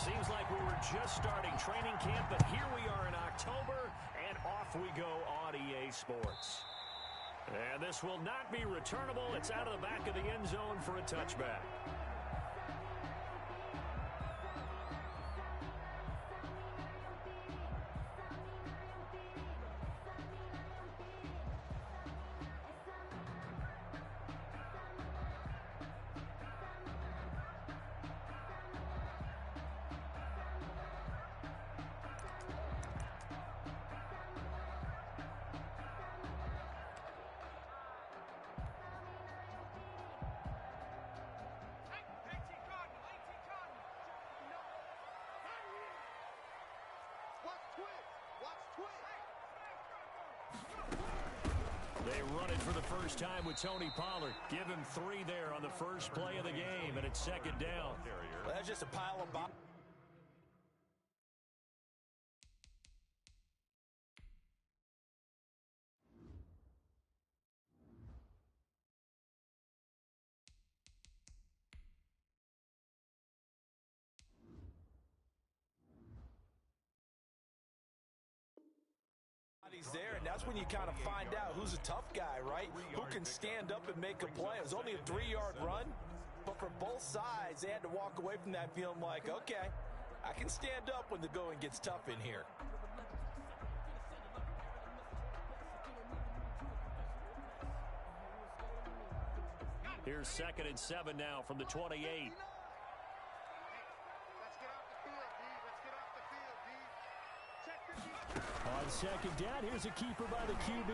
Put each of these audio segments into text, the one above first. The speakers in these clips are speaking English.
Seems like we were just starting training camp, but here we are in October, and off we go on EA Sports. And this will not be returnable. It's out of the back of the end zone for a touchback. They run it for the first time with Tony Pollard. Give him 3 there on the first play of the game, and it's second down. Well, that's just a pile of bombs. There, and that's when you kind of find out who's a tough guy, right? Who can stand up and make a play. It was only a 3-yard run, but for both sides, they had to walk away from that feeling like, okay, I can stand up when the going gets tough in here. Here's 2nd and 7 now from the 28. On second down, here's a keeper by the QB.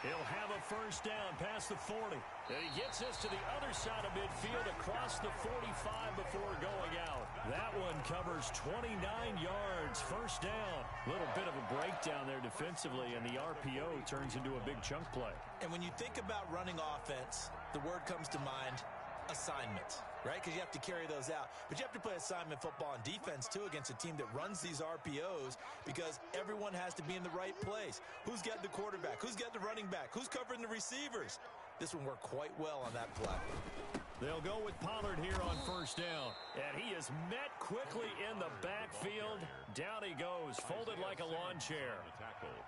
He'll have a first down past the 40. And he gets this to the other side of midfield across the 45 before going out. That one covers 29 yards. First down. Little bit of a breakdown there defensively, and the RPO turns into a big chunk play. And when you think about running offense, the word comes to mind, assignment, right? Because you have to carry those out. But you have to play assignment football on defense, too, against a team that runs these RPOs because everyone has to be in the right place. Who's got the quarterback? Who's got the running back? Who's covering the receivers? This one worked quite well on that play. They'll go with Pollard here on first down. And he is met quickly in the backfield. Down he goes, folded like a lawn chair.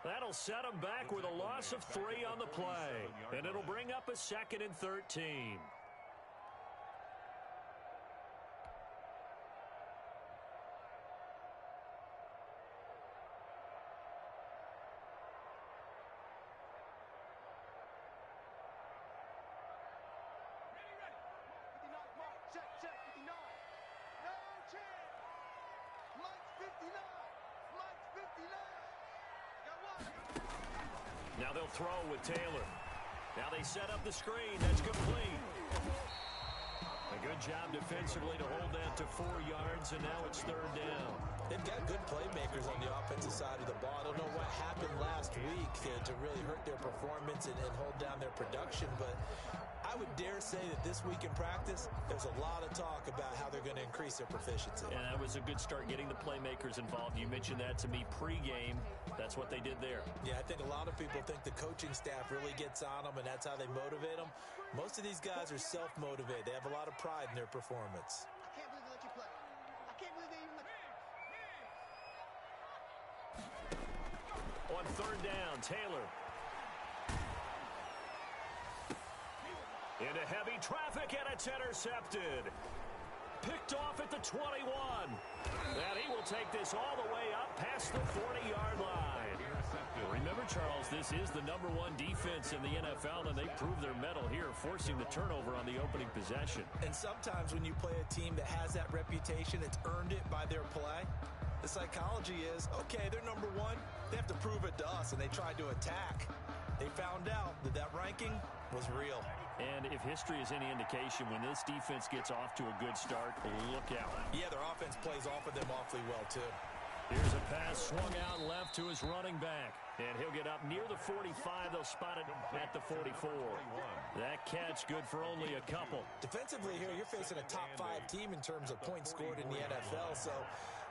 That'll set him back with a loss of 3 on the play. And it'll bring up a 2nd and 13. Now they'll throw with Taylor. Now they set up the screen. That's complete. A good job defensively to hold that to 4 yards, and now it's 3rd down. They've got good playmakers on the offensive side of the ball. I don't know what happened last week to really hurt their performance and hold down their production, but I would dare say that this week in practice, there's a lot of talk about how they're going to increase their proficiency. And that was a good start getting the playmakers involved. You mentioned that to me pregame. That's what they did there. Yeah, I think a lot of people think the coaching staff really gets on them, and that's how they motivate them. Most of these guys are self-motivated. They have a lot of pride in their performance. I can't believe they let you play. I can't believe they even let you. On 3rd down, Taylor. Into heavy traffic, and it's intercepted. Picked off at the 21. And he will take this all the way up past the 40-yard line. Remember, Charles, this is the #1 defense in the NFL, and they prove their mettle here, forcing the turnover on the opening possession. And sometimes when you play a team that has that reputation, it's earned it by their play. The psychology is, okay, they're #1. They have to prove it to us, and they tried to attack. They found out that that ranking was real. And if history is any indication, when this defense gets off to a good start, look out. Yeah, their offense plays off of them awfully well, too. Here's a pass swung out left to his running back. And he'll get up near the 45. They'll spot it at the 44. That catch good for only a couple. Defensively here, you're facing a top 5 team in terms of points scored in the NFL. So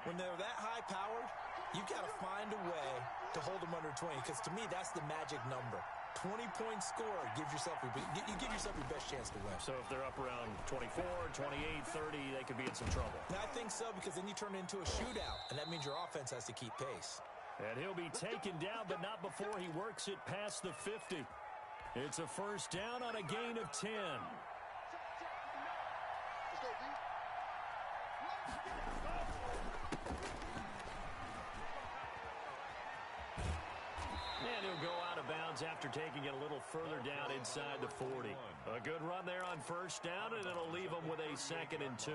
when they're that high-powered, you've got to find a way to hold them under 20. Because to me, that's the magic number. 20-point score gives yourself you give yourself your best chance to win. So if they're up around 24, 28, 30, they could be in some trouble. And I think so, because then you turn it into a shootout, and that means your offense has to keep pace. And he'll be taken down, but not before he works it past the 50. It's a first down on a gain of 10. And he'll go out of bounds after taking it a little further down inside the 40. A good run there on first down, and it'll leave him with a 2nd and 2.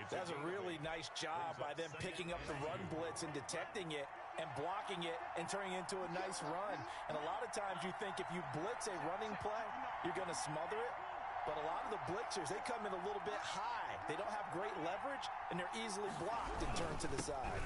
That's a really nice job by them picking up the run blitz and detecting it and blocking it and turning it into a nice run. And a lot of times you think if you blitz a running play, you're going to smother it. But a lot of the blitzers, they come in a little bit high. They don't have great leverage, and they're easily blocked and turned to the side.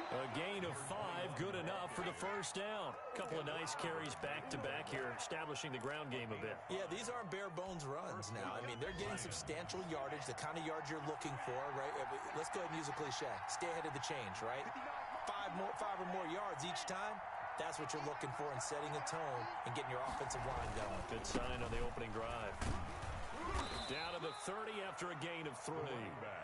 A gain of 5, good enough for the first down. Couple of nice carries back-to-back here, establishing the ground game a bit. Yeah, these aren't bare-bones runs now. I mean, they're getting substantial yardage, the kind of yards you're looking for, right? Let's go ahead and use a cliche. Stay ahead of the change, right? Five or more yards each time. That's what you're looking for in setting a tone and getting your offensive line going. Good sign on the opening drive. Down to the 30 after a gain of 3.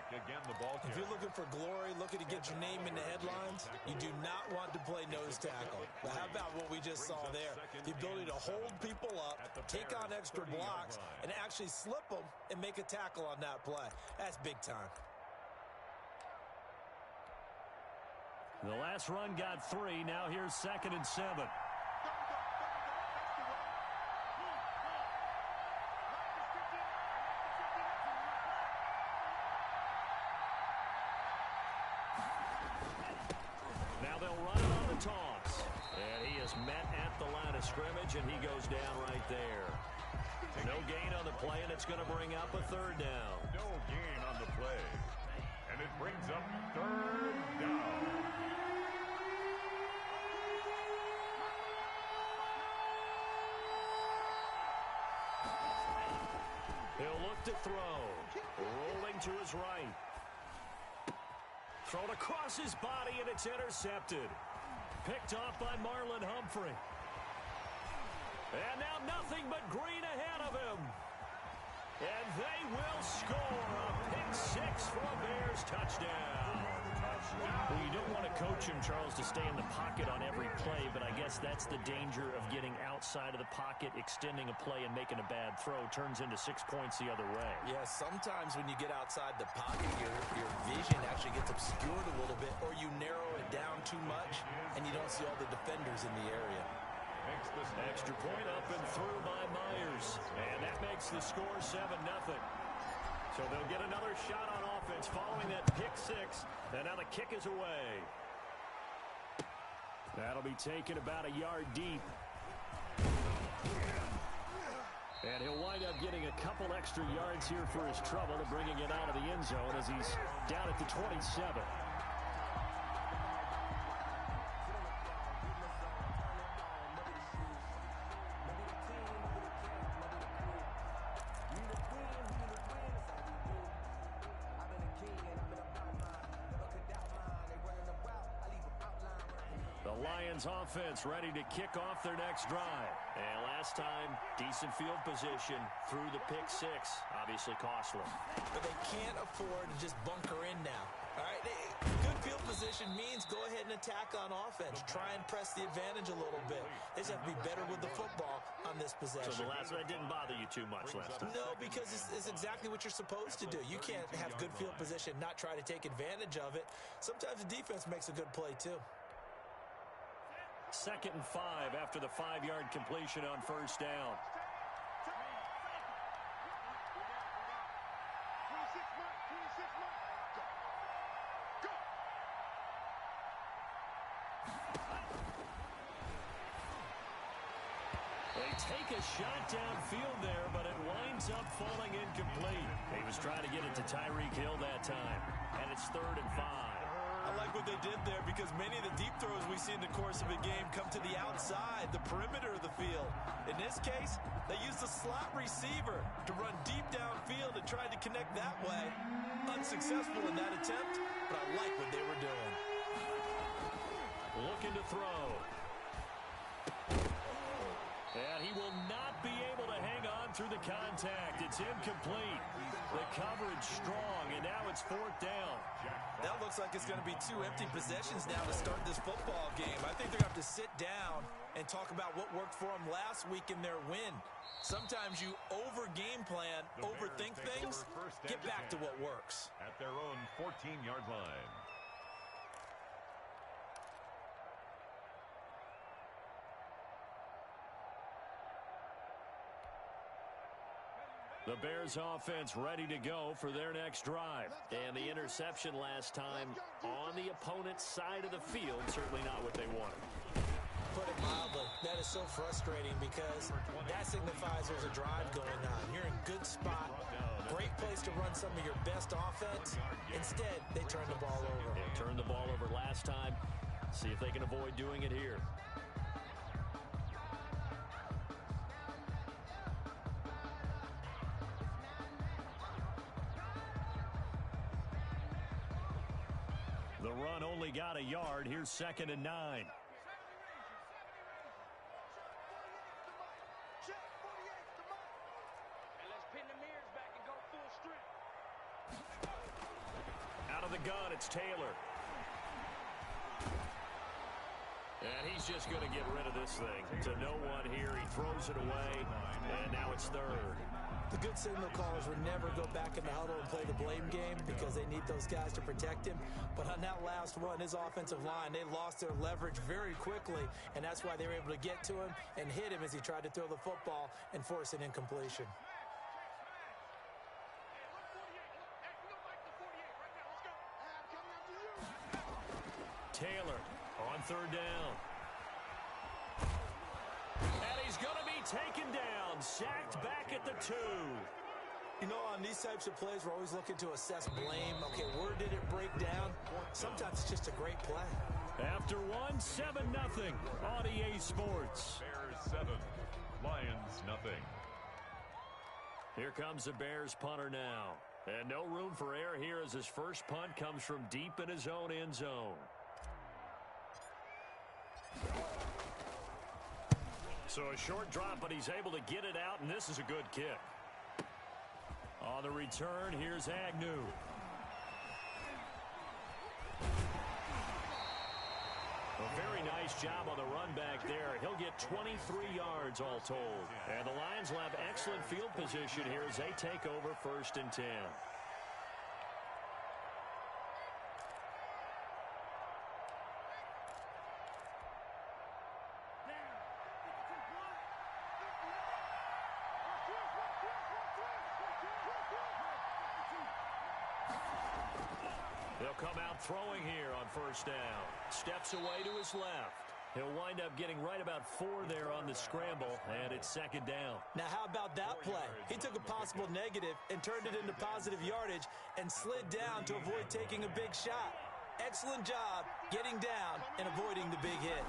Again, the ball if you're looking for glory, looking to get your name in the headlines, you do not want to play nose tackle. But how about what we just saw there? The ability to hold people up, take on extra blocks, and actually slip them and make a tackle on that play. That's big time. The last run got 3. Now here's 2nd and 7. Now they'll run it on the toss. And he is met at the line of scrimmage, and he goes down right there. No gain on the play, and it's going to bring up a 3rd down. No gain on the play. And it brings up 3rd down. He'll look to throw. Rolling to his right. Thrown across his body, and it's intercepted. Picked off by Marlon Humphrey. And now nothing but green ahead of him. And they will score a pick 6 for a Bears touchdown. Well, you don't want to coach him, Charles, to stay in the pocket on every play, but I guess that's the danger of getting outside of the pocket, extending a play, and making a bad throw. Turns into 6 points the other way. Yeah, sometimes when you get outside the pocket, your vision actually gets obscured a little bit, or you narrow it down too much, and you don't see all the defenders in the area. Extra point up and through by Myers. And that makes the score 7-0. So they'll get another shot on offense following that pick 6. And now the kick is away. That'll be taken about a yard deep. And he'll wind up getting a couple extra yards here for his trouble and bringing it out of the end zone as he's down at the 27. Offense ready to kick off their next drive. And last time, decent field position through the pick 6. Obviously costly. But they can't afford to just bunker in now. All right, good field position means go ahead and attack on offense. Try and press the advantage a little bit. They just have to be better with the football on this possession. So the last one didn't bother you too much last time? No, because it's exactly what you're supposed to do. You can't have good field position, not try to take advantage of it. Sometimes the defense makes a good play too. 2nd and 5 after the 5-yard completion on first down. They take a shot downfield there, but it winds up falling incomplete. He was trying to get it to Tyreek Hill that time, and it's 3rd and 5. I like what they did there because many of the deep throws we see in the course of a game come to the outside, the perimeter of the field. In this case, they used a slot receiver to run deep downfield and tried to connect that way. Unsuccessful in that attempt, but I like what they were doing. Looking to throw. And he will not be able to hang on through the contact. It's incomplete. The coverage strong, and now it's fourth down. That looks like it's going to be 2 empty possessions now to start this football game. I think they're going to have to sit down and talk about what worked for them last week in their win. Sometimes you over-game plan, overthink things, get back to what works. At their own 14-yard line. The Bears offense ready to go for their next drive. And the interception last time on the opponent's side of the field, certainly not what they wanted. Put it mildly, that is so frustrating because that signifies there's a drive going on. You're in good spot, great place to run some of your best offense. Instead, they turn the ball over. They turned the ball over last time. See if they can avoid doing it here. The run only got a yard. Here's 2nd and 9. Out of the gun, it's Taylor. And he's just going to get rid of this thing. To no one here. He throws it away, and now it's 3rd. The good signal callers would never go back in the huddle and play the blame game because they need those guys to protect him. But on that last run, his offensive line, they lost their leverage very quickly, and that's why they were able to get to him and hit him as he tried to throw the football and force an incompletion. Taylor on 3rd down. And he's going to be taken down, sacked back at the 2. You know, on these types of plays, we're always looking to assess blame. Okay, where did it break down? Sometimes it's just a great play. After 7-0, on EA Sports. Bears 7, Lions nothing. Here comes the Bears punter now. And no room for error here as his first punt comes from deep in his own end zone. So a short drop, but he's able to get it out, and this is a good kick. On the return, here's Agnew. A very nice job on the run back there. He'll get 23 yards all told. And the Lions will have excellent field position here as they take over 1st and 10. They'll come out throwing here on 1st down. Steps away to his left. He'll wind up getting right about 4 there on the scramble, and it's 2nd down. Now, how about that play? He took a possible negative and turned it into positive yardage and slid down to avoid taking a big shot. Excellent job getting down and avoiding the big hit.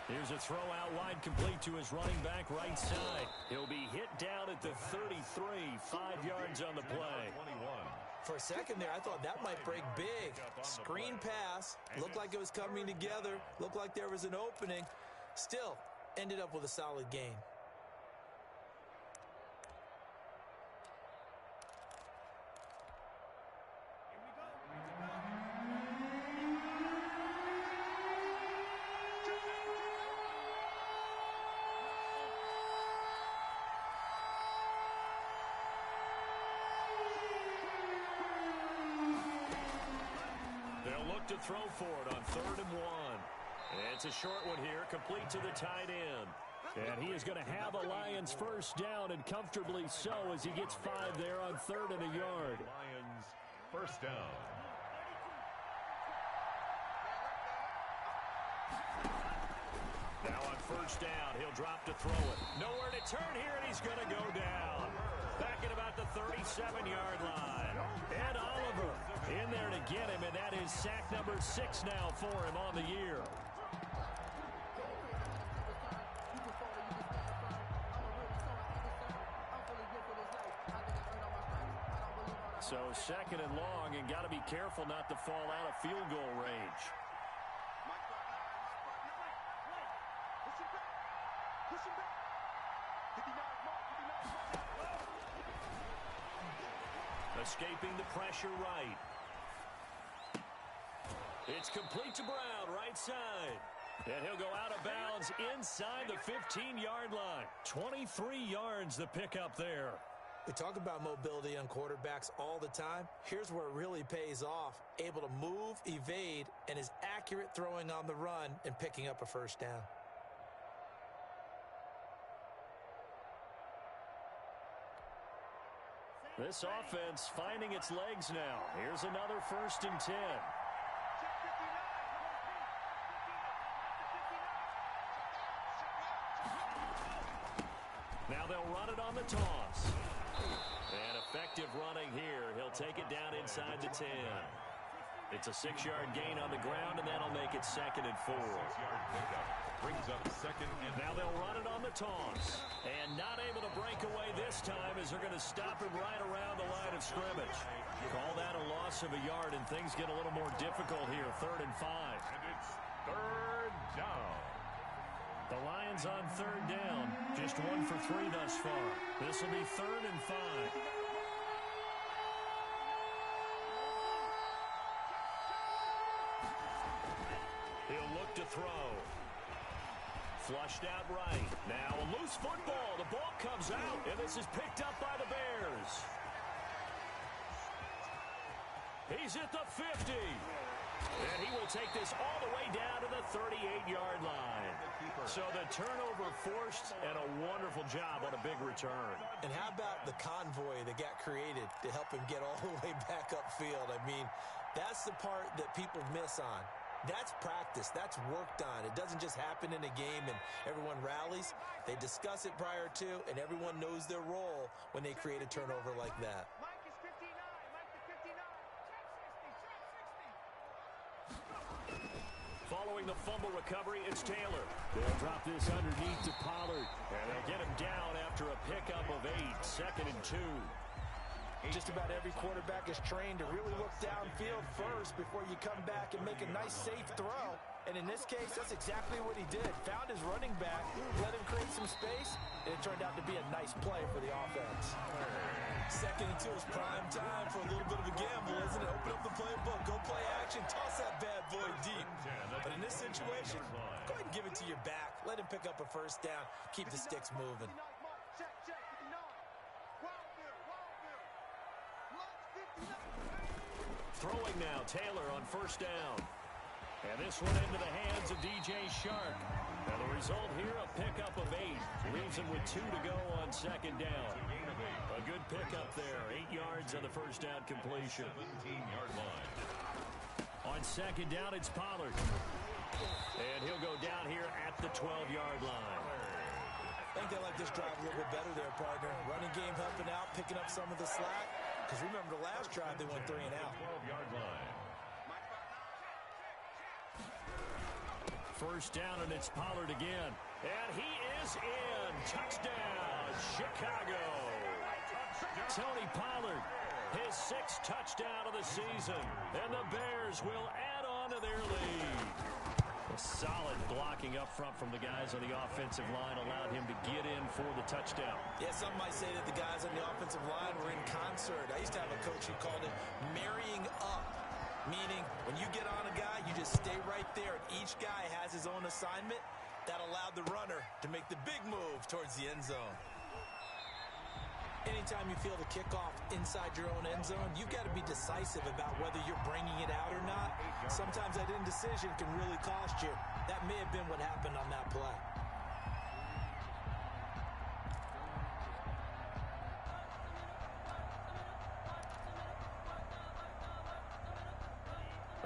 Here's a throw out wide, complete to his running back right side. He'll be hit down at the 33, 5 yards on the play. For a second there, I thought that might break big. Screen pass, looked like it was coming together, looked like there was an opening. Still, ended up with a solid gain. To throw for it on 3rd and 1. It's a short one here, complete to the tight end. And he is going to have a Lions 1st down, and comfortably so as he gets 5 there on 3rd and a yard. Lions 1st down. Now on 1st down, he'll drop to throw it. Nowhere to turn here, and he's going to go down. Back at about the 37-yard line. Ed Oliver in there to get him, and that is sack number 6 now for him on the year. So 2nd and long, and got to be careful not to fall out of field goal range. Escaping the pressure right. It's complete to Brown, right side. And he'll go out of bounds inside the 15-yard line. 23 yards the pickup there. We talk about mobility on quarterbacks all the time. Here's where it really pays off. Able to move, evade, and is accurate throwing on the run and picking up a first down. This offense finding its legs now. Here's another 1st and 10. Now they'll run it on the toss. And effective running here. He'll take it down inside the 10. It's a 6-yard gain on the ground, and that'll make it 2nd and 4. 6-yard pickup brings up 2nd and 4. Now they'll run it on the toss. And not able to break away this time as they're going to stop him right around the line of scrimmage. Call that a loss of a yard, and things get a little more difficult here. 3rd and 5. And it's 3rd down. The Lions on 3rd down. Just 1 for 3 thus far. This will be 3rd and 5. He'll look to throw. Flushed out right. Now a loose football. The ball comes out, and this is picked up by the Bears. He's at the 50. And he will take this all the way down to the 38-yard line. So the turnover forced, and a wonderful job on a big return. And how about the convoy that got created to help him get all the way back upfield? I mean, that's the part that people miss on. That's practice. That's worked on. It doesn't just happen in a game and everyone rallies. They discuss it prior to, and everyone knows their role when they create a turnover like that. Mike is 59. Mike is 59. Following the fumble recovery, it's Taylor. They'll drop this underneath to Pollard. And they'll get him down after a pickup of 8. 2nd and 2. Just about every quarterback is trained to really look downfield first before you come back and make a nice, safe throw. And in this case, that's exactly what he did. Found his running back, let him create some space, and it turned out to be a nice play for the offense. 2nd and 2 is prime time for a little bit of a gamble, isn't it? Open up the playbook, go play action, toss that bad boy deep. But in this situation, go ahead and give it to your back. Let him pick up a first down, keep the sticks moving. Check, 59. Throwing now, Taylor on 1st down. And this one into the hands of DJ Shark. And the result here, a pickup of 8. Leaves him with 2 to go on 2nd down. A good pickup there. 8 yards on the 1st down completion. 17-yard line. On 2nd down, it's Pollard. And he'll go down here at the 12-yard line. I think they like this drive a little bit better there, partner. Running game helping out, picking up some of the slack. Because remember, the last drive, they went 3 and out. 12-yard line. 1st down, and it's Pollard again. And he is in. Touchdown, Chicago. Tony Pollard, his 6th touchdown of the season. And the Bears will add on to their lead. A solid blocking up front from the guys on the offensive line allowed him to get in for the touchdown. Yeah, some might say that the guys on the offensive line were in concert. I used to have a coach who called it marrying up, meaning when you get on a guy, you just stay right there, and each guy has his own assignment. That allowed the runner to make the big move towards the end zone. Anytime you feel the kickoff inside your own end zone, you've got to be decisive about whether you're bringing it out or not. Sometimes that indecision can really cost you. That may have been what happened on that play.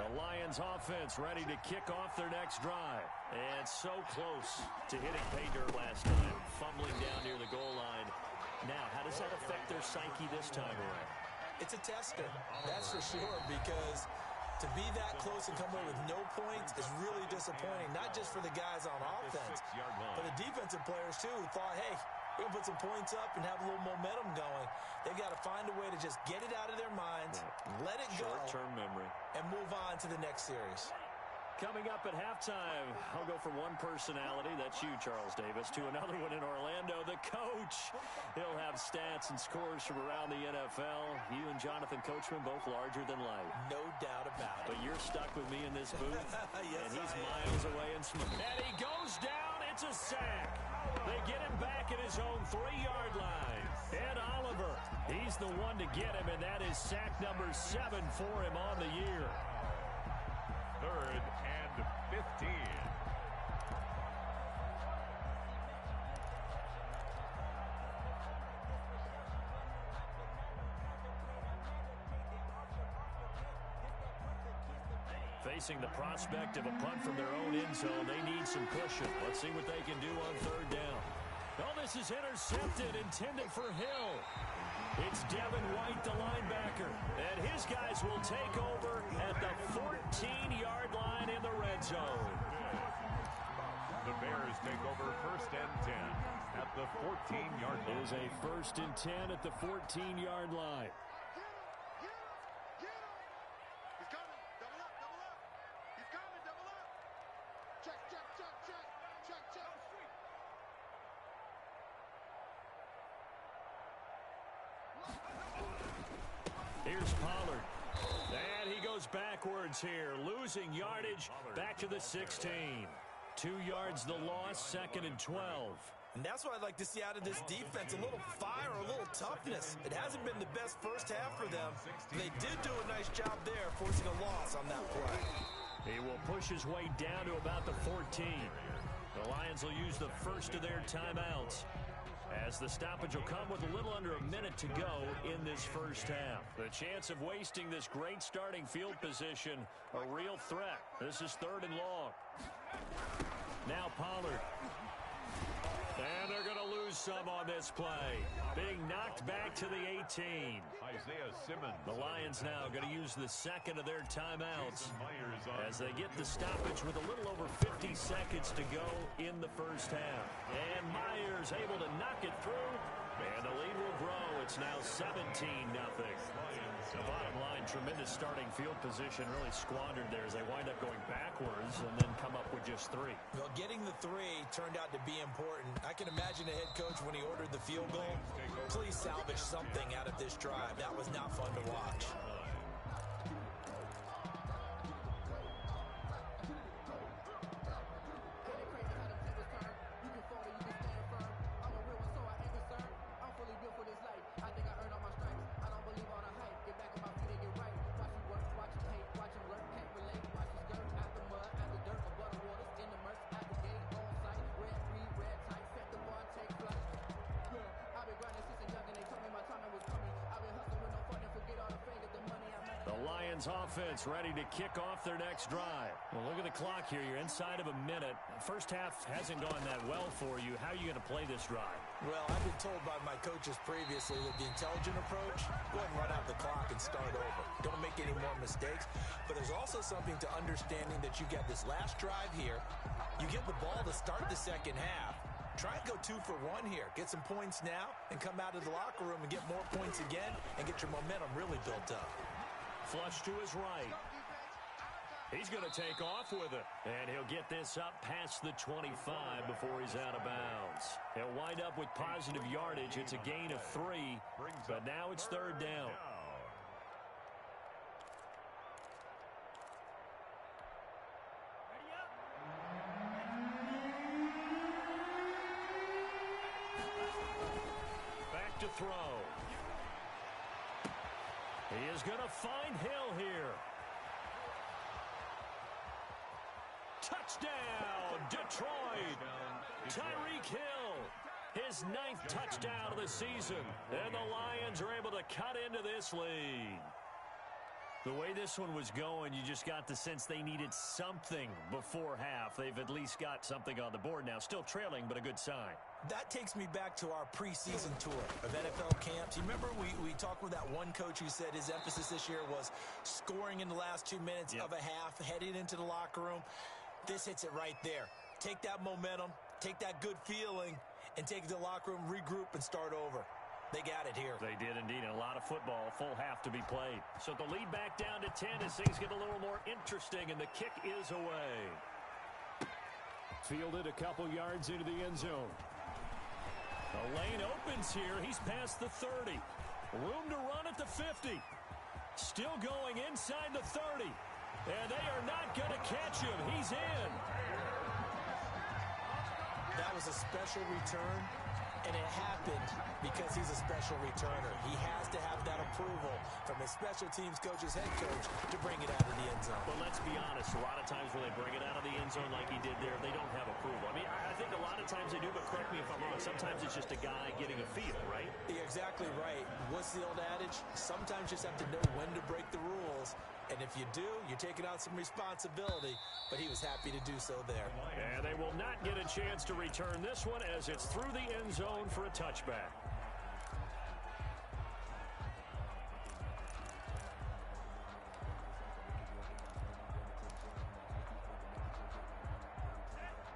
The Lions offense ready to kick off their next drive. And so close to hitting pay dirt last time. Fumbling down near the goal line. Now, how does that affect their psyche this time around? It's a tester, that's for sure, because to be that close and come away with no points is really disappointing, not just for the guys on offense, but the defensive players, too, who thought, hey, we're going to put some points up and have a little momentum going. They've got to find a way to just get it out of their minds, let it go, short-term memory, and move on to the next series. Coming up at halftime, I'll go from one personality, that's you, Charles Davis, to another one in Orlando, the coach. He'll have stats and scores from around the NFL. You and Jonathan Coachman both larger than life. No doubt about it. But you're stuck with me in this booth, Yes, and he's I am. miles away and smooth. And he goes down. It's a sack. They get him back at his own 3-yard line. Ed Oliver, he's the one to get him, and that is sack number 7 for him on the year. 3rd and 15. Facing the prospect of a punt from their own end zone, they need some pushing. Let's see what they can do on 3rd down. Oh, this is intercepted, intended for Hill. It's Devin White, the linebacker, and his guys will take over at the 14-yard line in the red zone. The Bears take over 1st and 10 at the 14-yard It line. is a 1st and 10 at the 14-yard line. Get him! He's coming! Double up! Double up! He's coming! Double up! Check, check, check, check! Check, check! Here's Pollard. And he goes backwards here, losing yardage back to the 16. 2 yards the loss, 2nd and 12. And that's what I'd like to see out of this defense, a little fire, a little toughness. It hasn't been the best first half for them. They did do a nice job there, forcing a loss on that play. He will push his way down to about the 14. The Lions will use the first of their timeouts, as the stoppage will come with a little under a minute to go in this first half. The chance of wasting this great starting field position, a real threat. This is 3rd and long. Now Pollard. And they're going to lose some on this play. Being knocked back to the 18. Isaiah Simmons. The Lions now going to use the second of their timeouts Myers on as they get the stoppage with a little over 50 seconds to go in the first half. And Myers able to knock it through, and the lead will grow. It's now 17-0. The bottom line, tremendous starting field position, really squandered there as they wind up going backwards and then come up with just 3. Well, getting the 3 turned out to be important. I can imagine the head coach when he ordered the field goal. Please salvage something out of this drive. That was not fun to watch. Offense ready to kick off their next drive. Well, look at the clock here. You're inside of a minute. First half hasn't gone that well for you. How are you going to play this drive? Well, I've been told by my coaches previously that the intelligent approach, go ahead and run out the clock and start over. Don't make any more mistakes. But there's also something to understanding that you get this last drive here. You get the ball to start the second half. Try and go 2 for 1 here. Get some points now and come out of the locker room and get more points again and get your momentum really built up. Flush to his right. He's going to take off with it. And he'll get this up past the 25 before he's out of bounds. He'll wind up with positive yardage. It's a gain of 3, but now it's 3rd down. Back to throw. He is going to find Hill here. Touchdown, Detroit. Tyreek Hill, his 9th touchdown of the season. And the Lions are able to cut into this lead. The way this one was going, you just got the sense they needed something before half. They've at least got something on the board now. Still trailing, but a good sign. That takes me back to our preseason tour of NFL camps. You remember we talked with that one coach who said his emphasis this year was scoring in the last 2 minutes of a half, heading into the locker room. This hits it right there. Take that momentum, take that good feeling, and take it to the locker room, regroup, and start over. They got it here. They did indeed. And a lot of football, full half to be played. So the lead back down to 10 as things get a little more interesting, and the kick is away. Fielded a couple yards into the end zone. The lane opens here. He's past the 30. Room to run at the 50. Still going inside the 30. And they are not going to catch him. He's in. That was a special return, and it happened because he's a special returner. He has to have that approval from his special teams coach's head coach to bring it out of the end zone. But let's be honest, a lot of times when they bring it out of the end zone like he did there, they don't have approval. I mean, I think a lot of times they do, but correct me if I'm wrong, sometimes it's just a guy getting a feel, right? You're exactly right. What's the old adage? Sometimes you just have to know when to break the rules. And if you do, you're taking out some responsibility. But he was happy to do so there. And they will not get a chance to return this one as it's through the end zone for a touchback.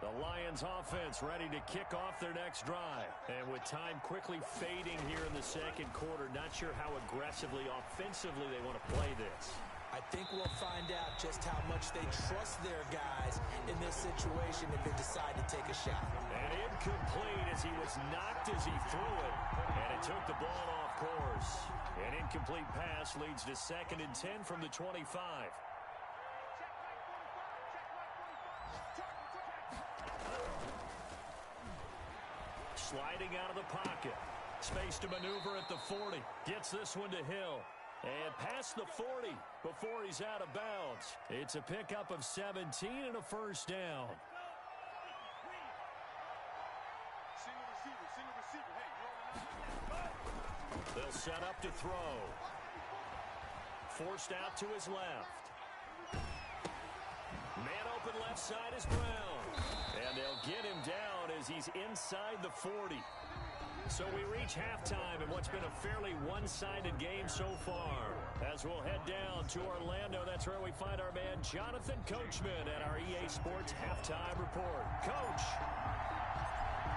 The Lions offense ready to kick off their next drive. And with time quickly fading here in the second quarter, not sure how aggressively, offensively they want to play this. I think we'll find out just how much they trust their guys in this situation if they decide to take a shot. And incomplete as he was knocked as he threw it. And it took the ball off course. An incomplete pass leads to 2nd and 10 from the 25. Sliding out of the pocket. Space to maneuver at the 40. Gets this one to Hill. And past the 40 before he's out of bounds. It's a pickup of 17 and a first down. Single receiver. Hey, They'll set up to throw. Forced out to his left. Man open left side is Brown. And they'll get him down as he's inside the 40. So we reach halftime in what's been a fairly one-sided game so far. As we'll head down to Orlando, that's where we find our man Jonathan Coachman at our EA Sports Halftime Report. Coach!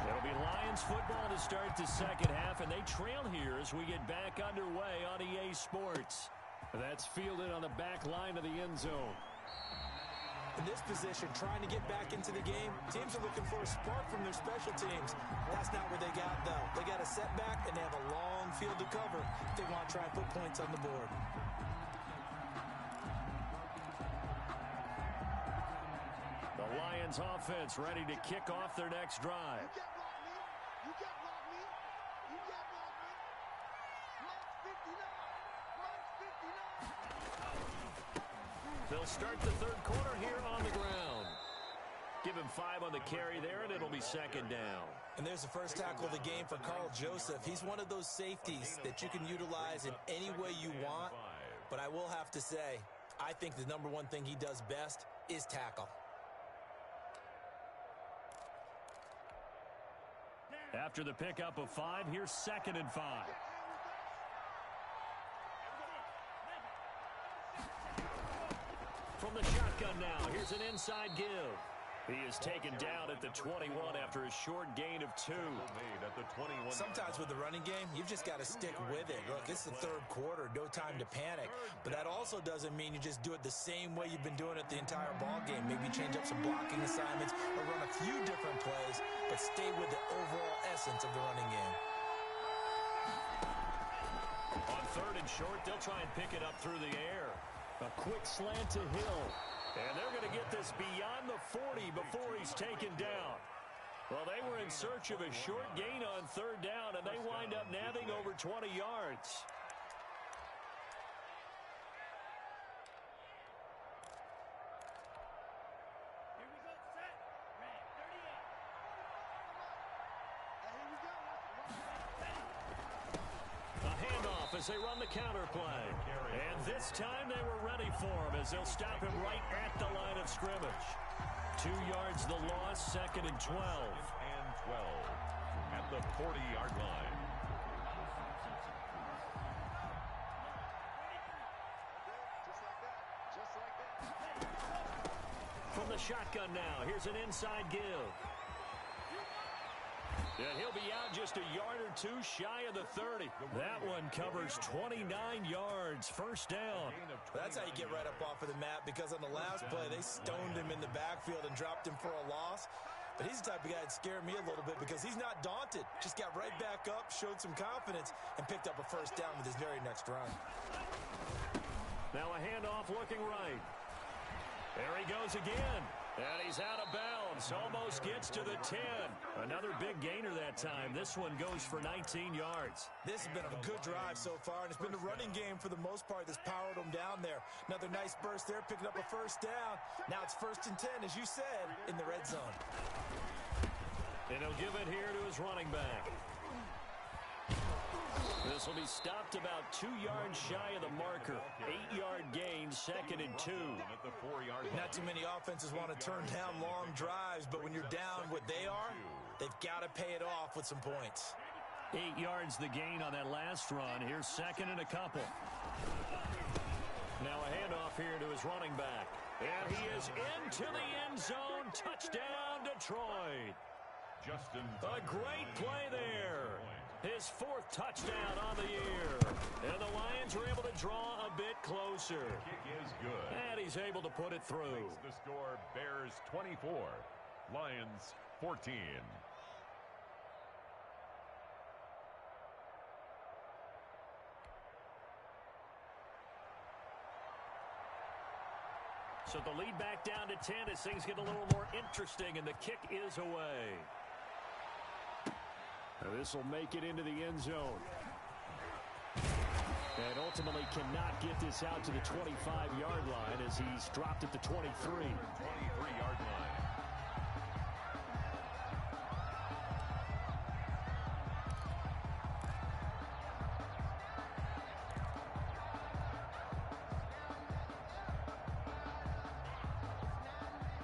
It'll be Lions football to start the second half, and they trail here as we get back underway on EA Sports. That's fielded on the back line of the end zone. In this position, trying to get back into the game, teams are looking for a spark from their special teams. That's not what they got, though. They got a setback, and they have a long field to cover if they want to try and put points on the board. The Lions offense ready to kick off their next drive. You can't block me. You can't block me. Mark 59. They'll start the third quarter here on the ground. Give him 5 on the carry there, and it'll be 2nd down. And there's the first tackle of the game for Carl Joseph. He's one of those safeties that you can utilize in any way you want. But I will have to say, I think the number one thing he does best is tackle. After the pickup of 5, here's 2nd and 5. From the shotgun now, here's an inside give. He is taken down at the 21 after a short gain of 2. Sometimes with the running game, you've just got to stick with it. Look, it's the third quarter, no time to panic. But that also doesn't mean you just do it the same way you've been doing it the entire ball game. Maybe change up some blocking assignments or run a few different plays, but stay with the overall essence of the running game. On 3rd and short, they'll try and pick it up through the air. A quick slant to Hill. And they're going to get this beyond the 40 before he's taken down. Well, they were in search of a short gain on 3rd down, and they wind up nabbing over 20 yards. Here we go, set. Man, 38. A handoff as they run the counter play. And this time they were ready for him as they'll stop him right at the line of scrimmage. 2 yards the loss, 2nd and 12. And 12 at the 40-yard line. Just like that. From the shotgun now, here's an inside give. And he'll be out just a yard or two shy of the 30. That one covers 29 yards. First down. That's how you get right up off of the mat, because on the last play, they stoned him in the backfield and dropped him for a loss. But he's the type of guy that scared me a little bit because he's not daunted. Just got right back up, showed some confidence, and picked up a first down with his very next run. Now a handoff looking right. There he goes again. And he's out of bounds. Almost gets to the 10. Another big gainer that time. This one goes for 19 yards. This has been a good drive so far, and it's been the running game for the most part that's powered them down there. Another nice burst there, picking up a first down. Now it's 1st and 10, as you said, in the red zone. And he'll give it here to his running back. This will be stopped about 2 yards shy of the marker. 8-yard gain, 2nd and 2. Not too many offenses want to turn down long drives, but when you're down what they are, they've got to pay it off with some points. 8 yards the gain on that last run. Here's 2nd and a couple. Now a handoff here to his running back. And he is into the end zone. Touchdown, Detroit. A great play there. His 4th touchdown on the year. And the Lions are able to draw a bit closer. Kick is good. And he's able to put it through. The score, Bears 24, Lions 14. So the lead back down to 10 as things get a little more interesting, and the kick is away. This will make it into the end zone. And ultimately cannot get this out to the 25-yard line as he's dropped at the 23. 23-yard line.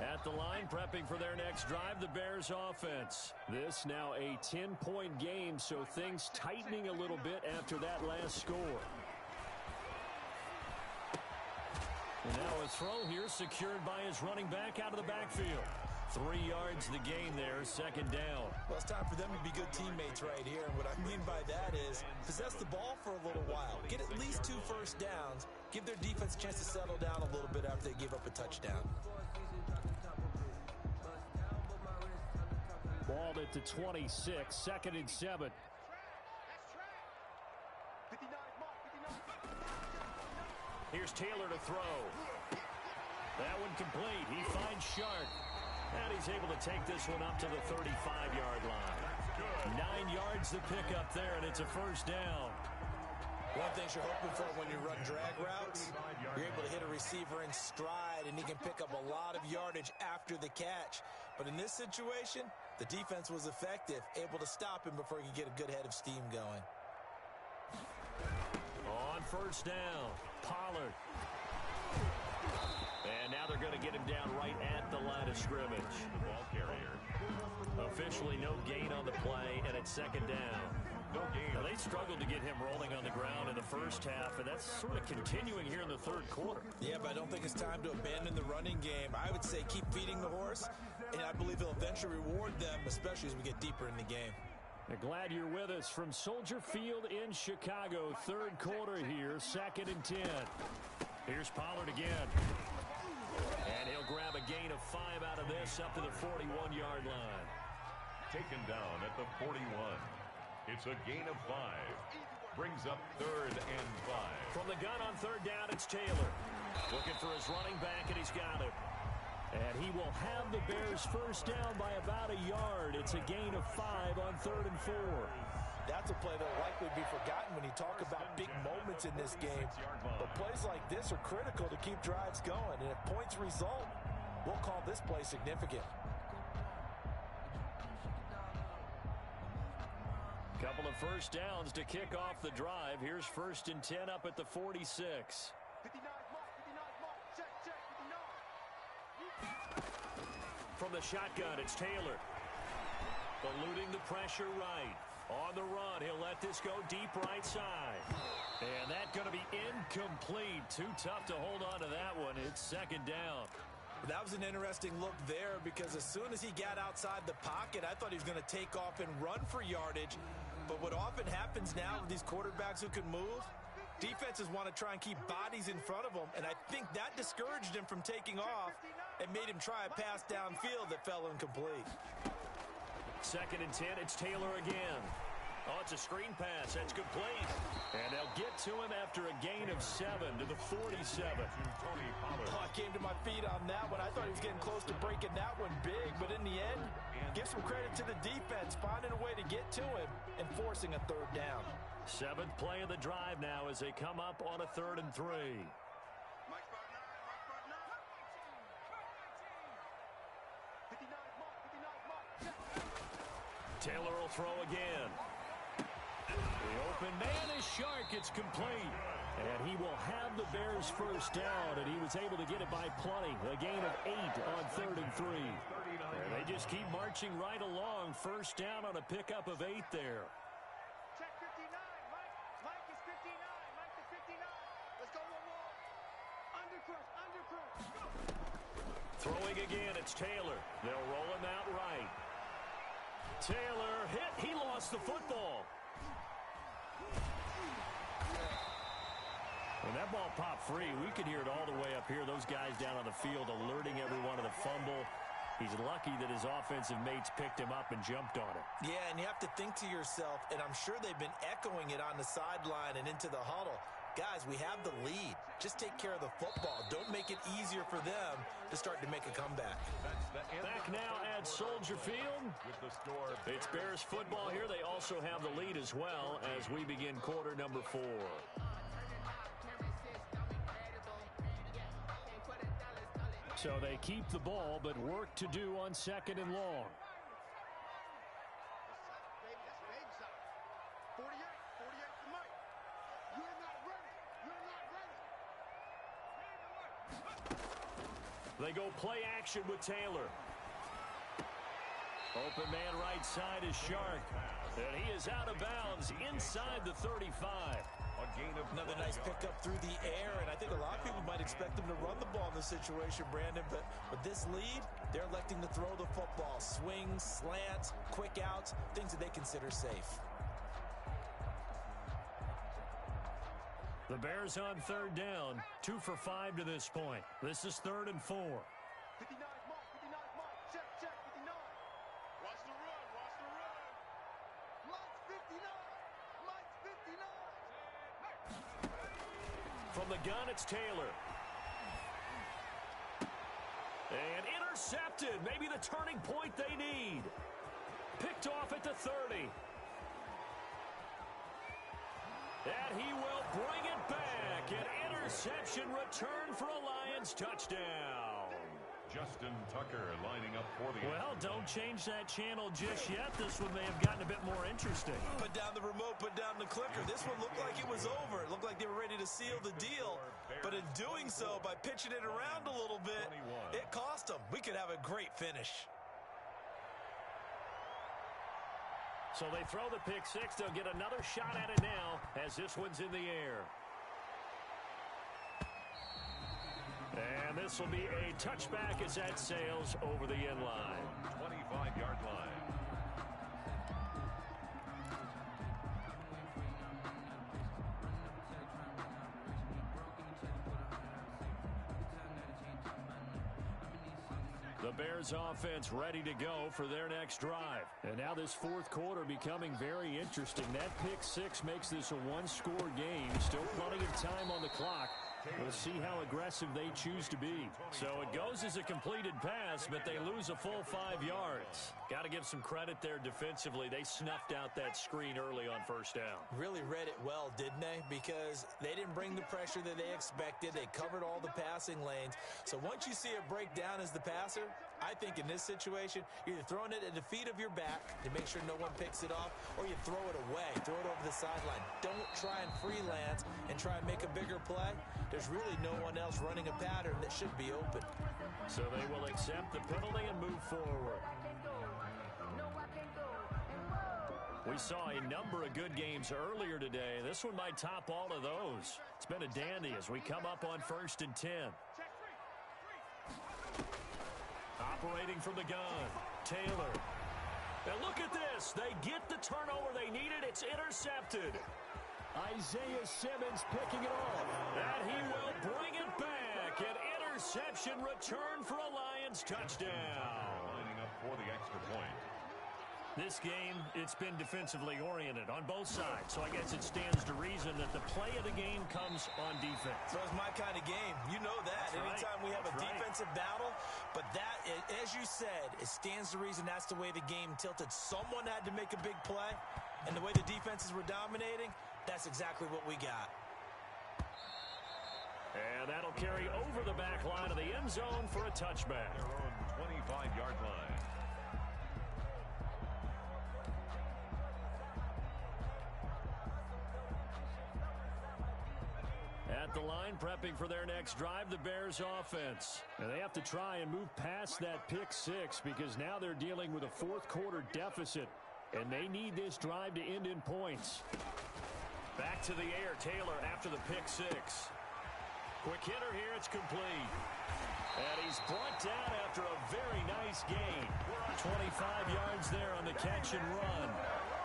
At the line, prepping for their next drive, the Bears offense. This now a 10-point game, so things tightening a little bit after that last score. And now a throw here secured by his running back out of the backfield. 3 yards the gain there, 2nd down. Well, it's time for them to be good teammates right here. And what I mean by that is possess the ball for a little while. Get at least 2 first downs. Give their defense a chance to settle down a little bit after they give up a touchdown. Ball at the 26, 2nd and 7. Here's Taylor to throw. That one complete. He finds Sharp. And he's able to take this one up to the 35-yard line. 9 yards to pick up there, and it's a first down. One thing you're hoping for when you run drag routes, you're able to hit a receiver in stride, and he can pick up a lot of yardage after the catch. But in this situation, the defense was effective, able to stop him before he could get a good head of steam going. On first down, Pollard. And now they're going to get him down right at the line of scrimmage. The ball carrier. Officially no gain on the play, and it's 2nd down. No gain. Now, they struggled to get him rolling on the ground in the first half, and that's sort of continuing here in the 3rd quarter. Yeah, but I don't think it's time to abandon the running game. I would say keep feeding the horse, and I believe he'll eventually reward them, especially as we get deeper in the game. Glad you're with us from Soldier Field in Chicago. 3rd quarter here, 2nd and 10. Here's Pollard again. And he'll grab a gain of 5 out of this up to the 41-yard line. Taken down at the 41. It's a gain of 5. Brings up 3rd and 5. From the gun on 3rd down, it's Taylor. Looking for his running back, and he's got him. And he will have the Bears first down by about a yard. It's a gain of 5 on 3rd and 4. That's a play that will likely be forgotten when you talk about big moments in this game. But plays like this are critical to keep drives going. And if points result, we'll call this play significant. Couple of first downs to kick off the drive. Here's 1st and 10 up at the 46. 59 mark, check, 59. From the shotgun, it's Taylor. Eluding the pressure right. On the run, he'll let this go deep right side. And that's going to be incomplete. Too tough to hold on to that one. It's 2nd down. That was an interesting look there because as soon as he got outside the pocket, I thought he was going to take off and run for yardage. But what often happens now with these quarterbacks who can move, defenses want to try and keep bodies in front of them, and I think that discouraged him from taking off and made him try a pass downfield that fell incomplete. 2nd and 10, it's Taylor again. Oh, it's a screen pass. That's complete. And they'll get to him after a gain of 7 to the 47. Oh, I came to my feet on that one. I thought he was getting close to breaking that one big, but in the end, give some credit to the defense, finding a way to get to him and forcing a 3rd down. 7th play of the drive now as they come up on a 3rd and 3. Mike spot 9, Mike spot 9. 59 mark, 59 mark. Taylor will throw again. The open man is Shark. It's complete. And he will have the Bears' 1st down, and he was able to get it by plenty. A gain of 8 on 3rd and 3. And they just keep marching right along. 1st down on a pickup of 8 there. Check 59, Mike. Mike is 59. Mike is 59. Let's go, one. Undercrush, undercrush. Throwing again, it's Taylor. They'll roll him out right. Taylor hit. He lost the football. When that ball popped free, we could hear it all the way up here. Those guys down on the field alerting everyone of the fumble. He's lucky that his offensive mates picked him up and jumped on it. Yeah, and you have to think to yourself, and I'm sure they've been echoing it on the sideline and into the huddle. Guys, we have the lead. Just take care of the football. Don't make it easier for them to start to make a comeback. Back now at Soldier Field. It's Bears football here. They also have the lead as well as we begin quarter number 4. So they keep the ball, but work to do on 2nd and long. Baby, that's baby shot. 48 to Mike. You're not ready. You're not ready. They go play action with Taylor. Open man right side is Shark. And he is out of bounds inside the 35. Another nice pickup through the air, and I think a lot of people might expect them to run the ball in this situation, Brandon, but with this lead, they're electing to throw the football. Swings, slants, quick outs, things that they consider safe. The Bears on 3rd down, 2 for 5 to this point. This is 3rd and 4. 59 mark, 59 mark. Check, 59. Watch the run, watch the run. Mike's 59. Mike's 59. From the gun, it's Taylor. And intercepted. Maybe the turning point they need. Picked off at the 30. And he will bring it back. An interception return for a Lions touchdown. Justin Tucker lining up for the... Well, don't change that channel just yet. This one may have gotten a bit more interesting. Put down the remote, put down the clicker. This one looked like it was over. It looked like they were ready to seal the deal. But in doing so, by pitching it around a little bit, it cost them. We could have a great finish. So they throw the pick 6. They'll get another shot at it now as this one's in the air. And this will be a touchback as that sails over the end line. 25-yard line. The Bears offense ready to go for their next drive. And now this 4th quarter becoming very interesting. That pick 6 makes this a one-score game. Still plenty of time on the clock. We'll see how aggressive they choose to be. So it goes as a completed pass, but they lose a full 5 yards. Got to give some credit there defensively. They snuffed out that screen early on 1st down. Really read it well, didn't they? Because they didn't bring the pressure that they expected. They covered all the passing lanes. So once you see it break down as the passer, I think in this situation, you're either throwing it at the feet of your back to make sure no one picks it off, or you throw it away, throw it over the sideline. Don't try and freelance and try and make a bigger play. There's really no one else running a pattern that should be open. So they will accept the penalty and move forward. We saw a number of good games earlier today. This one might top all of those. It's been a dandy as we come up on 1st and 10. Operating from the gun, Taylor. And look at this. They get the turnover they needed. It's intercepted. Isaiah Simmons picking it off. And he will bring it back. An interception return for a Lions touchdown. Lining up for the extra point. This game, it's been defensively oriented on both sides, so I guess it stands to reason that the play of the game comes on defense. So it's my kind of game. You know that. That's Anytime right. we have That's a right. defensive battle, but that, as you said, it stands to reason that's the way the game tilted. Someone had to make a big play, and the way the defenses were dominating, that's exactly what we got. And that'll carry over the back line of the end zone for a touchback. Their own 25-yard line. At the line, prepping for their next drive, the Bears offense. And they have to try and move past that pick six because now they're dealing with a fourth-quarter deficit, and they need this drive to end in points. Back to the air, Taylor after the pick six. Quick hitter here, it's complete. And he's brought down after a very nice gain. 25 yards there on the catch and run.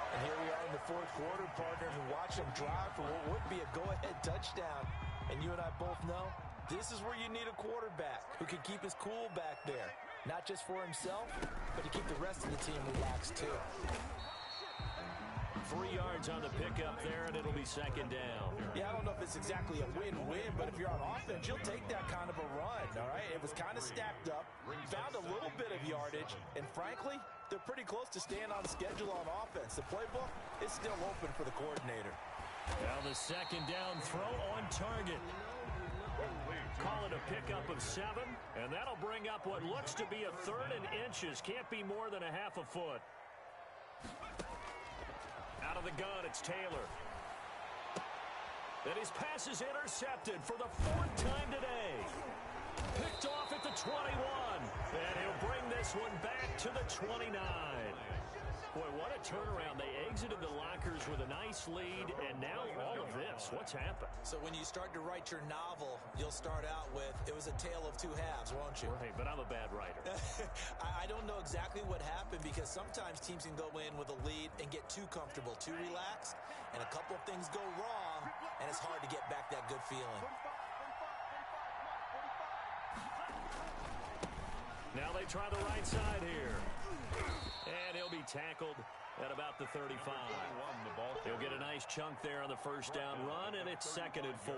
And here we are in the fourth quarter, partner, and watch him drive for what would be a go-ahead touchdown. And you and I both know this is where you need a quarterback who can keep his cool back there. Not just for himself, but to keep the rest of the team relaxed too. 3 yards on the pickup there, and it'll be second down. Yeah, I don't know if it's exactly a win-win, but if you're on offense, you'll take that kind of a run, all right? It was kind of stacked up, found a little bit of yardage, and frankly, they're pretty close to staying on schedule on offense. The playbook is still open for the coordinator. Now the second down throw on target. Call it a pickup of 7, and that'll bring up what looks to be a third and inches. Can't be more than a half a foot. Out of the gun, it's Taylor. And his pass is intercepted for the 4th time today. Picked off at the 21. And he'll bring this one back to the 29. Boy, what a turnaround. They exited the lockers with a nice lead, and now all of this. What's happened? So when you start to write your novel, you'll start out with, it was a tale of two halves, won't you? Right, but I'm a bad writer. I don't know exactly what happened because sometimes teams can go in with a lead and get too comfortable, too relaxed, and a couple of things go wrong, and it's hard to get back that good feeling. Now they try the right side here. And he'll be tackled at about the 35. He'll get a nice chunk there on the first down run, and it's 2nd and 4.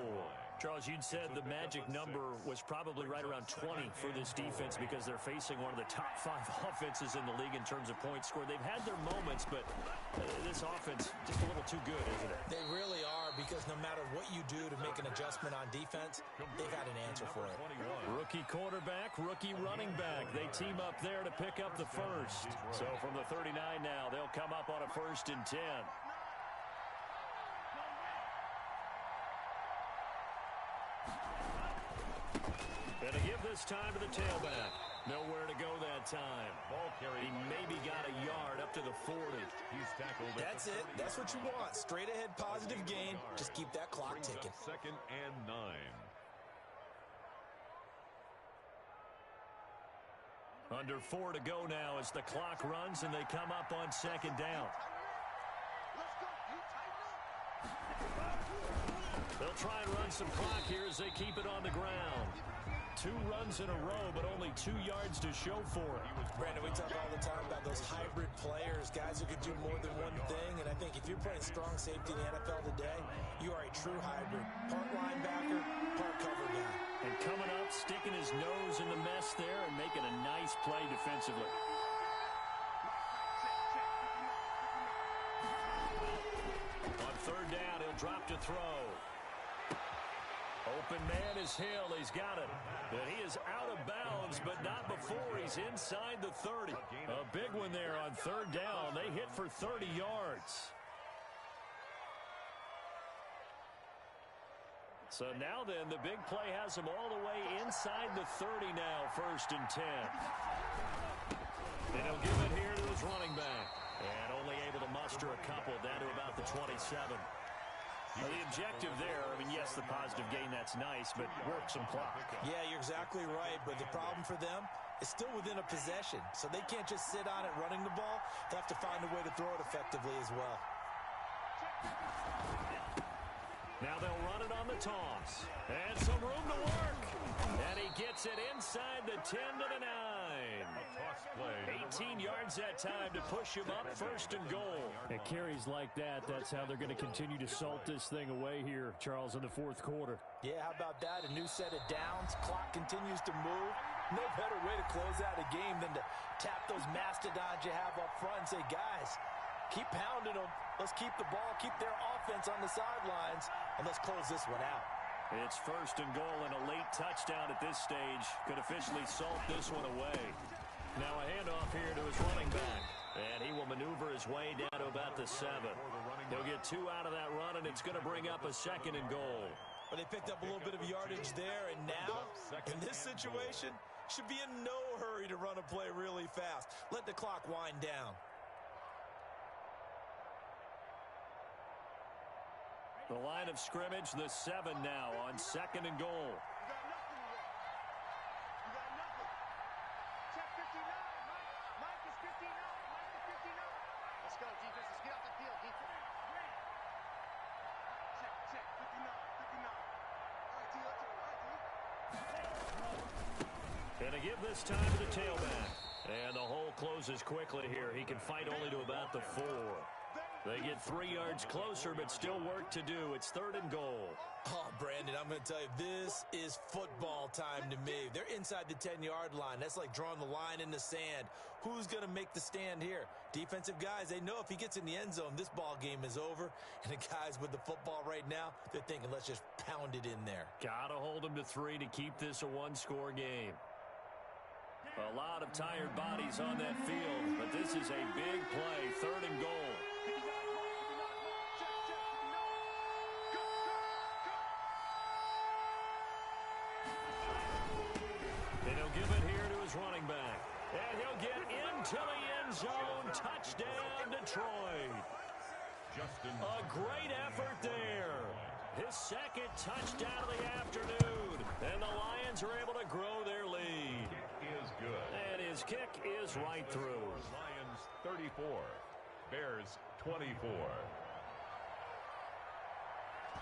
Charles, you'd said the magic number was probably right around 20 for this defense because they're facing one of the top 5 offenses in the league in terms of points scored. They've had their moments, but this offense just a little too good, isn't it? They really are because no matter what you do to make an adjustment on defense, they've got an answer for it. Rookie quarterback, rookie running back. They team up there to pick up the first. So from the 39 now, they'll come up on a 1st and 10. And to give this time to the tailback. Nowhere to go that time. Ball carried. He maybe got a yard up to the 40. He's tackled. That's it. That's what you want. Straight ahead positive gain. Just keep that clock ticking. 2nd and 9. Under 4 to go now as the clock runs and they come up on 2nd down. They'll try and run some clock here as they keep it on the ground. 2 runs in a row, but only 2 yards to show for it. Brandon, we talk all the time about those hybrid players, guys who can do more than one thing, and I think if you're playing strong safety in the NFL today, you are a true hybrid. Part linebacker, part cover guy. And coming up, sticking his nose in the mess there and making a nice play defensively. On 3rd down, he'll drop to throw. Open man is Hill. He's got it. But he is out of bounds, but not before he's inside the 30. A big one there on 3rd down. They hit for 30 yards. So now then, the big play has him all the way inside the 30 now, 1st and 10. And he'll give it here to his running back. And only able to muster a couple down to about the 27. The objective there, I mean, yes, the positive gain, that's nice, but work some clock. Yeah, you're exactly right, but the problem for them, is still within a possession, so they can't just sit on it running the ball. They have to find a way to throw it effectively as well. Now they'll run it on the toss. And some room to work. And he gets it inside the 10 to the 9. 18 yards that time to push him up 1st and goal. And carries like that, that's how they're going to continue to salt this thing away here, Charles, in the 4th quarter. Yeah, how about that? A new set of downs. Clock continues to move. No better way to close out a game than to tap those mastodons you have up front and say, guys, keep pounding them. Let's keep the ball, keep their offense on the sidelines, and let's close this one out. It's 1st and goal, and a late touchdown at this stage could officially salt this one away. Now a handoff here to his running back, and he will maneuver his way down to about the 7. He'll get 2 out of that run, and it's going to bring up a 2nd and goal. But they picked up a little bit of yardage there, and now, in this situation, should be in no hurry to run a play really fast. Let the clock wind down. The line of scrimmage, the 7 now on 2nd and goal. And a give this time to the tailback. And the hole closes quickly here. He can fight only to about the 4. They get 3 yards closer, but still work to do. It's 3rd and goal. Oh, Brandon, I'm going to tell you, this is football time to me. They're inside the 10-yard line. That's like drawing the line in the sand. Who's going to make the stand here? Defensive guys, they know if he gets in the end zone, this ball game is over. And the guys with the football right now, they're thinking, let's just pound it in there. Got to hold them to 3 to keep this a one-score game. A lot of tired bodies on that field, but this is a big play, 3rd and goal. And he'll give it here to his running back. And he'll get into the end zone. Touchdown, Detroit. A great effort there. His 2nd touchdown of the afternoon. And the Lions are able to grow their lead. Is good. And his kick is right through. Lions 34, Bears 24.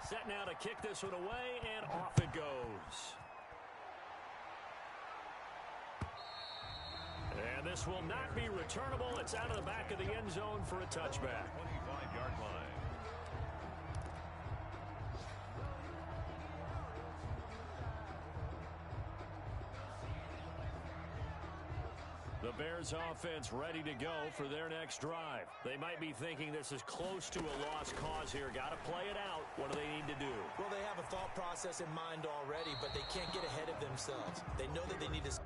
Set now to kick this one away, and off it goes. And this will not be returnable. It's out of the back of the end zone for a touchback. 25-yard line. The Bears offense ready to go for their next drive. They might be thinking this is close to a lost cause here. Got to play it out. What do they need to do? Well, they have a thought process in mind already, but they can't get ahead of themselves. They know that they need to score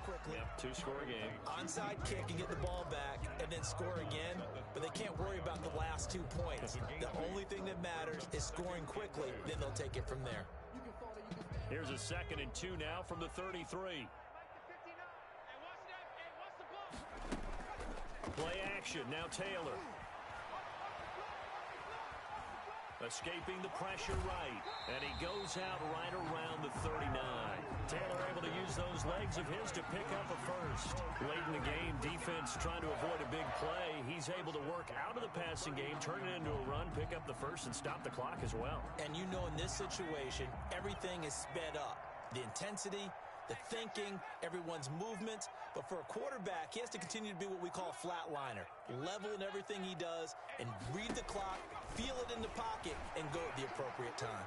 quickly. Yep, 2-score game. Onside kick and get the ball back and then score again, but they can't worry about the last 2 points. The only thing that matters is scoring quickly, then they'll take it from there. Here's a 2nd and 2 now from the 33. Play action, now Taylor. Escaping the pressure right, and he goes out right around the 39. Taylor able to use those legs of his to pick up a 1st. Late in the game, defense trying to avoid a big play. He's able to work out of the passing game, turn it into a run, pick up the 1st, and stop the clock as well. And you know in this situation, everything is sped up. The intensity, the thinking, everyone's movement. But for a quarterback, he has to continue to be what we call a flatliner. Level in everything he does and read the clock, feel it in the pocket, and go at the appropriate time.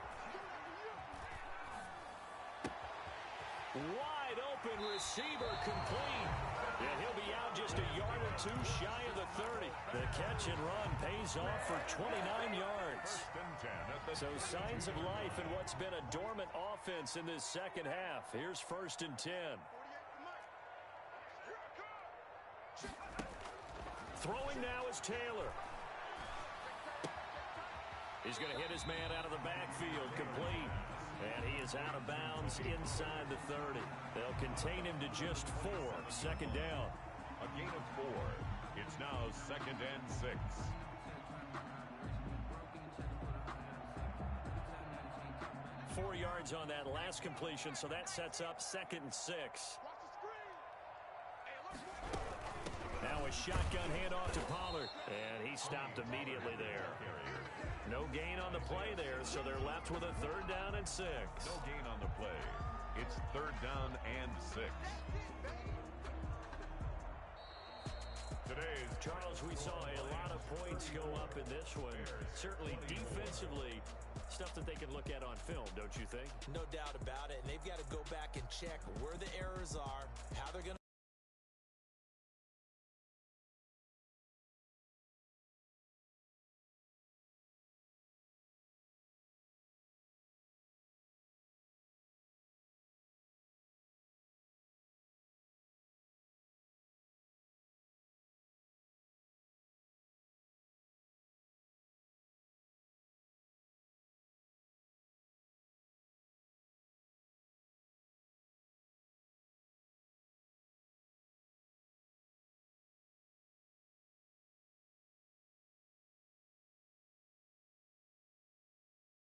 Wide open receiver complete. And he'll be out just a yard or 2 shy of the 30. The catch and run pays off for 29 yards. So signs of life in what's been a dormant offense in this second half. Here's 1st and 10. Throwing now is Taylor. He's going to hit his man out of the backfield, complete. And he is out of bounds inside the 30. They'll contain him to just 4. 2nd down. A gain of 4. It's now 2nd and 6. 4 yards on that last completion, so that sets up 2nd and 6. Now a shotgun handoff to Pollard, and he stopped immediately there. No gain on the play there, so they're left with a 3rd down and 6. No gain on the play. It's 3rd down and 6. Today's Charles, we saw a lot of points go up in this one. Certainly defensively, stuff that they can look at on film, don't you think? No doubt about it. And they've got to go back and check where the errors are, how they're going to